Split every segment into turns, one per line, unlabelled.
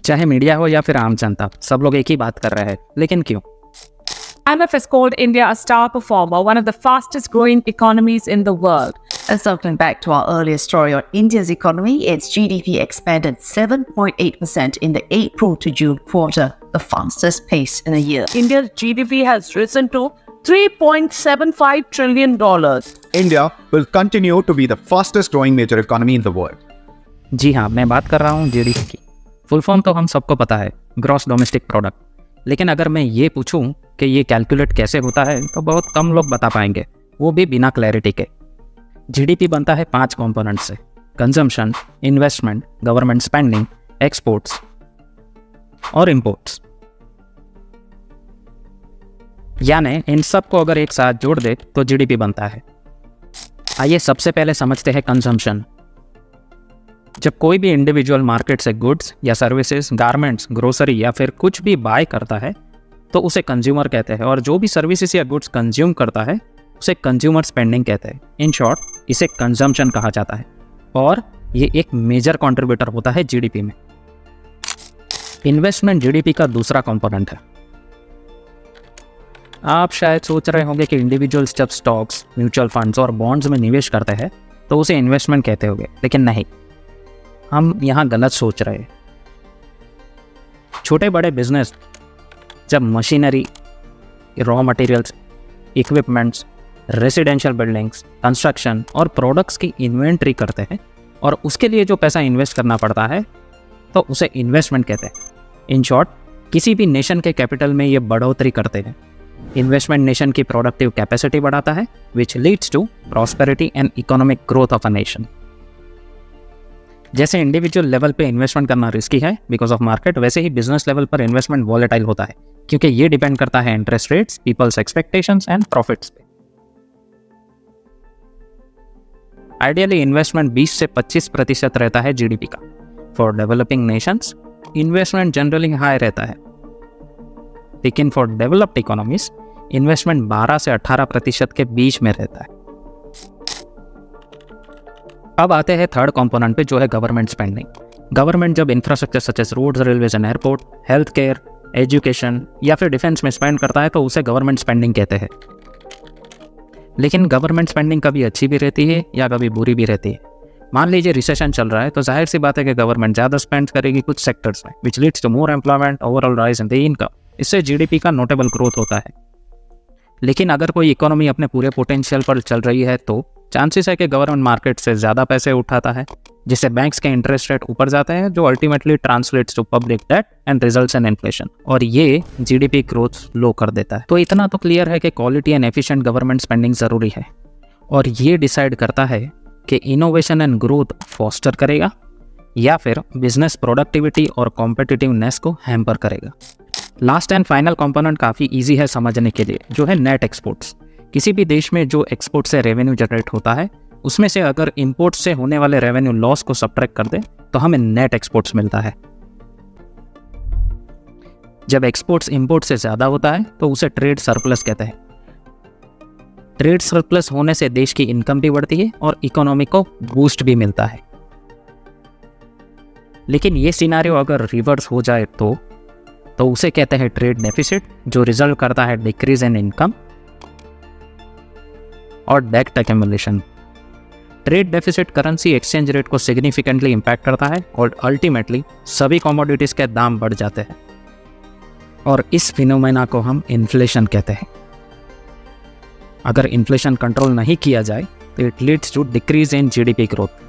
चाहे मीडिया हो या फिर आम जनता, सब लोग एक ही बात कर रहे हैं, लेकिन क्यों?
IMF has called India a star performer, one of the fastest growing economies in the world.
And circling back to our earlier story on India's economy, its GDP expanded 7.8% in the April to June quarter, the fastest pace in a year.
India's GDP has risen to $3.75 trillion.
India will continue to be the fastest growing major economy in the world.
जी हाँ, मैं बात कर रहा हूँ GDP की। Full form तो हम सबको पता है, ग्रॉस डोमेस्टिक प्रोडक्ट। लेकिन अगर मैं ये पूछूं कि ये कैलकुलेट कैसे होता है तो बहुत कम लोग बता पाएंगे, वो भी बिना क्लैरिटी के। जीडीपी बनता है 5 कंपोनेंट से: consumption, investment, government spending, exports और इंपोर्ट्स। यानी इन सब को अगर एक साथ जोड़ दे तो जीडीपी बनता है। आइए सबसे पहले समझते हैं कंजम्पशन। जब कोई भी इंडिविजुअल मार्केट से गुड्स या सर्विसेज, गारमेंट्स, ग्रोसरी या फिर कुछ भी बाय करता है तो उसे कंज्यूमर कहते हैं, और जो भी सर्विसेज या गुड्स कंज्यूम करता है उसे कंज्यूमर स्पेंडिंग कहते हैं। इन शॉर्ट, इसे कंजम्पशन कहा जाता है और ये एक मेजर कंट्रीब्यूटर होता है जीडीपी में। इन्वेस्टमेंट जीडीपी का दूसरा कंपोनेंट है। आप शायद सोच रहे होंगे कि इंडिविजुअल्स जब स्टॉक्स, म्यूचुअल फंड्स और बॉन्ड्स में निवेश करते हैं तो उसे इन्वेस्टमेंट कहते होंगे, लेकिन नहीं, हम यहाँ गलत सोच रहे हैं। छोटे बड़े बिजनेस जब machinery, raw materials, equipments, residential buildings, construction और प्रोडक्ट्स की इन्वेंट्री करते हैं और उसके लिए जो पैसा इन्वेस्ट करना पड़ता है तो उसे इन्वेस्टमेंट कहते हैं। इन शॉर्ट, किसी भी नेशन के कैपिटल में ये बढ़ोतरी करते हैं। इन्वेस्टमेंट नेशन की प्रोडक्टिव कैपेसिटी बढ़ाता है, which leads to prosperity and economic growth of a nation. जैसे इंडिविजुअल लेवल पे इन्वेस्टमेंट करना रिस्की है बिकॉज ऑफ मार्केट, वैसे ही बिजनेस लेवल पर इन्वेस्टमेंट वॉलेटाइल होता है, क्योंकि ये डिपेंड करता है interest rates, people's expectations and profits पे। आइडियली इन्वेस्टमेंट 20 से 25% रहता है जीडीपी का। For developing nations investment generally high रहता है, लेकिन फॉर डेवलप्ड इकोनॉमीज इन्वेस्टमेंट 12 से 18% के बीच में रहता है। अब आते हैं थर्ड कंपोनेंट पे, जो है गवर्नमेंट स्पेंडिंग। गवर्नमेंट जब infrastructure such as roads, railways and airport, health care, education या फिर डिफेंस में स्पेंड करता है तो उसे गवर्नमेंट स्पेंडिंग कहते हैं। लेकिन गवर्नमेंट स्पेंडिंग कभी अच्छी भी रहती है या कभी बुरी भी रहती है। मान लीजिए रिसेशन चल रहा है तो जाहिर सी बात है कि गवर्नमेंट ज़्यादा स्पेंड करेगी कुछ सेक्टर्स में, which leads to more employment, overall rise in the income. इससे जीडीपी का नोटेबल ग्रोथ होता है। लेकिन अगर कोई इकोनॉमी अपने पूरे पोटेंशियल पर चल रही है तो चांसेस है कि गवर्नमेंट मार्केट से ज़्यादा पैसे उठाता है, जिससे बैंक्स के इंटरेस्ट रेट ऊपर जाते हैं, जो ultimately translates to public debt and results in inflation, और ये जीडीपी ग्रोथ लो कर देता है। तो इतना तो क्लियर है कि quality and efficient government spending ज़रूरी है, और ये डिसाइड करता है कि इनोवेशन एंड ग्रोथ फॉस्टर करेगा या फिर बिजनेस प्रोडक्टिविटी और कॉम्पिटिटिवनेस को हैम्पर करेगा। लास्ट एंड फाइनल कंपोनेंट काफ़ी ईजी है समझने के लिए, जो है नेट एक्सपोर्ट्स। किसी भी देश में जो एक्सपोर्ट से रेवेन्यू जनरेट होता है उसमें से अगर इंपोर्ट से होने वाले रेवेन्यू लॉस को सब्ट्रैक्ट कर दे तो हमें नेट एक्सपोर्ट्स मिलता है। जब एक्सपोर्ट्स इंपोर्ट से ज़्यादा होता है तो उसे ट्रेड सरप्लस कहते हैं। ट्रेड सरप्लस होने से देश की इनकम भी बढ़ती है और इकोनॉमी को बूस्ट भी मिलता है। लेकिन ये सिनारियो अगर रिवर्स हो जाए तो उसे कहते हैं ट्रेड डेफिसिट, जो रिजल्ट करता है डिक्रीज इन इनकम और debt accumulation. Trade deficit currency exchange rate को सिग्निफिकेंटली इंपैक्ट करता है और अल्टीमेटली सभी कमोडिटीज के दाम बढ़ जाते हैं, और इस फिनोमेना को हम इन्फ्लेशन कहते हैं। अगर इन्फ्लेशन कंट्रोल नहीं किया जाए तो it leads to decrease in GDP growth.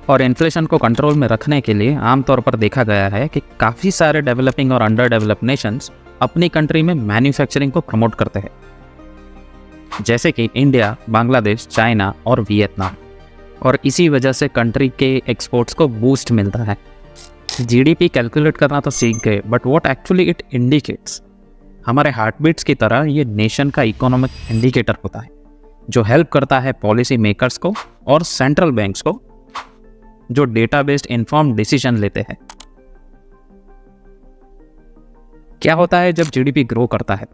और इन्फ्लेशन को कंट्रोल में रखने के लिए आमतौर पर देखा गया है कि काफ़ी सारे डेवलपिंग और अंडर डेवलप्ड नेशंस अपनी कंट्री में मैन्युफैक्चरिंग को प्रमोट करते हैं, जैसे कि इंडिया, बांग्लादेश, चाइना और वियतनाम, और इसी वजह से कंट्री के एक्सपोर्ट्स को बूस्ट मिलता है। जीडीपी कैलकुलेट करना तो सीख गए, but what actually it indicates, हमारे हार्टबीट्स की तरह ये नेशन का इकोनॉमिक इंडिकेटर होता है, जो हेल्प करता है पॉलिसी मेकर्स को और सेंट्रल बैंक्स को, जो डेटा बेस्ड इन्फॉर्म्ड डिसीजन लेते हैं। क्या होता है जब जीडीपी ग्रो करता है?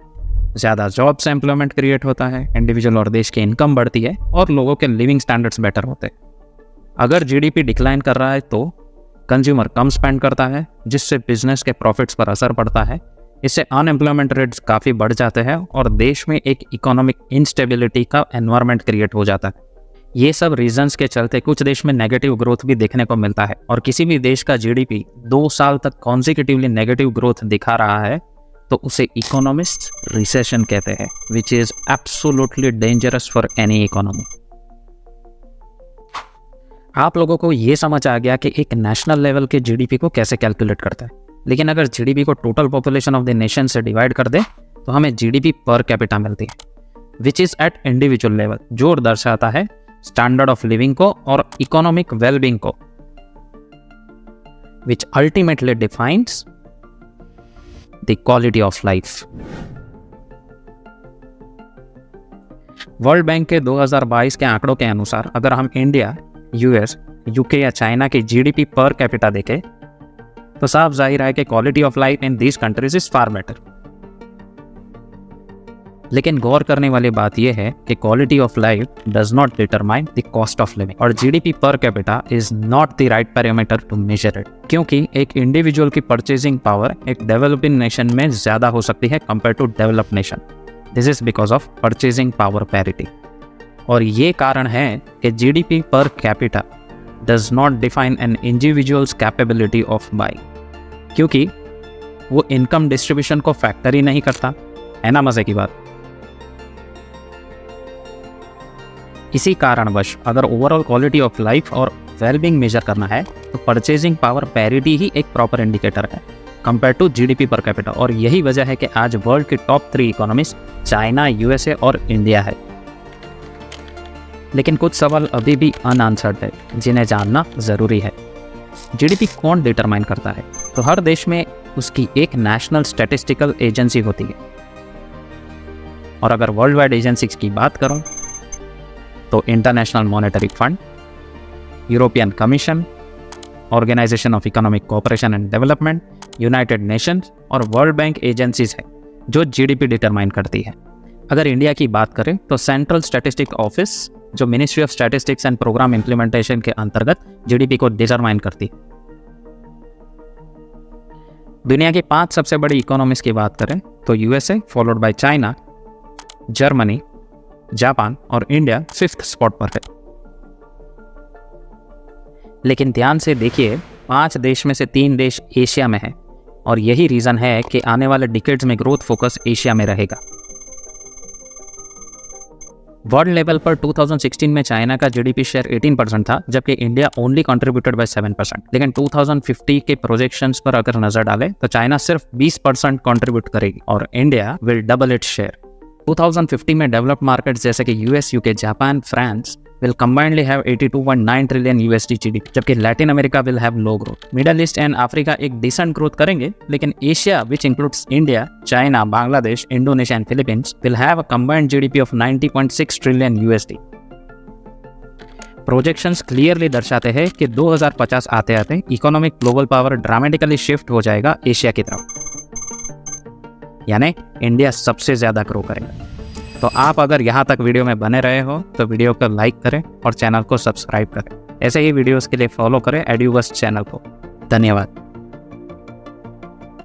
ज़्यादा जॉब से एम्प्लॉयमेंट क्रिएट होता है, इंडिविजुअल और देश की इनकम बढ़ती है और लोगों के लिविंग स्टैंडर्ड्स बेटर होते हैं। अगर जीडीपी डिक्लाइन कर रहा है तो कंज्यूमर कम स्पेंड करता है, जिससे बिजनेस के प्रॉफिट्स पर असर पड़ता है। इससे अनएम्प्लॉयमेंट रेट्स काफ़ी बढ़ जाते हैं और देश में एक इकोनॉमिक इंस्टेबिलिटी का एनवायरनमेंट क्रिएट हो जाता है। ये सब रीजंस के चलते कुछ देश में नेगेटिव ग्रोथ भी देखने को मिलता है, और किसी भी देश का जीडीपी 2 साल तक कॉन्जिक्यूटिवली नेगेटिव ग्रोथ दिखा रहा है तो उसे इकोनॉमिस्ट रिसेशन कहते हैं, which is absolutely dangerous for any economy. आप लोगों को ये समझ आ गया कि एक नेशनल लेवल के जीडीपी को कैसे कैलकुलेट करता है, लेकिन अगर जीडीपी को total population of the nation से डिवाइड कर दे तो हमें जीडीपी पर कैपिटा मिलती है, which is eight individual level, जो दर्शाता है स्टैंडर्ड ऑफ लिविंग को और इकोनॉमिक वेलबींग को, which ultimately defines the quality of life. World bank के 2022 के आंकड़ों के अनुसार अगर हम इंडिया, यूएस, यूके या चाइना की जीडीपी पर कैपिटा देखें तो साफ जाहिर है कि quality of life in these countries is far better. लेकिन गौर करने वाली बात यह है कि quality of life does not determine the cost of living, और GDP per capita is not the right parameter to measure it, क्योंकि एक इंडिविजुअल की परचेजिंग पावर एक डेवलपिंग नेशन में ज्यादा हो सकती है compare to developed nation. This is because of purchasing power parity, और ये कारण है कि GDP per capita does not define an individual's capability of buying, क्योंकि वो इनकम डिस्ट्रीब्यूशन को फैक्टर ही नहीं करता, है ना मजे की बात। इसी कारणवश अगर ओवरऑल क्वालिटी ऑफ लाइफ और वेलबींग मेजर करना है तो परचेजिंग पावर पैरिटी ही एक प्रॉपर इंडिकेटर है compare to GDP per capita, और यही वजह है कि आज वर्ल्ड की टॉप 3 इकोनॉमीज चाइना, यूएसए और इंडिया है। लेकिन कुछ सवाल अभी भी अनआंसर्ड है जिन्हें जानना जरूरी है। जीडीपी कौन डिटरमाइन करता है? तो हर देश में उसकी एक नेशनल स्टैटिस्टिकल एजेंसी होती है, और अगर वर्ल्ड वाइड एजेंसीज की बात करूं तो international monetary fund, European commission, organisation of economic cooperation and development, United Nations और वर्ल्ड बैंक एजेंसीज है जो जीडीपी डिटरमाइन करती है। अगर इंडिया की बात करें तो सेंट्रल स्टैटिस्टिक ऑफिस, जो ministry of statistics and programme implementation के अंतर्गत जीडीपी को डिटरमाइन करती है। दुनिया की 5 सबसे बड़ी इकोनॉमीज की बात करें तो USA followed by China, Germany, Japan और इंडिया 5th स्पॉट पर है। लेकिन ध्यान से देखिए, 5 देश में से 3 देश एशिया में हैं, और यही रीजन है कि आने वाले डिकेड्स में ग्रोथ फोकस एशिया में रहेगा। वर्ल्ड लेवल पर 2016 में चाइना का जीडीपी शेयर 18% था, जबकि इंडिया ओनली कंट्रीब्यूटेड बाय 7%। लेकिन 2050 के प्रोजेक्शंस पर अगर नजर डालें तो चाइना सिर्फ 20% कंट्रीब्यूट करेगी और India will double its share. 2050 में डेवलप्ड मार्केट्स जैसे कि US, UK, Japan, France will combinedly have 82.9 trillion USD GDP, जबकि Latin America will have low growth। Middle east and Africa एक डिसेंट ग्रोथ करेंगे, लेकिन Asia which includes India, China, Bangladesh, Indonesia and Philippines will have a combined GDP of 90.6 trillion USD। Projections clearly दर्शाते हैं कि 2050 आते आते economic global power dramatically shift हो जाएगा एशिया की तरफ, यानी इंडिया सबसे ज्यादा ग्रो करेगा। तो आप अगर यहाँ तक वीडियो में बने रहे हो तो वीडियो को लाइक करें और चैनल को सब्सक्राइब करें। ऐसे ही वीडियोस के लिए फॉलो करें एड्यूवर्स चैनल को। धन्यवाद।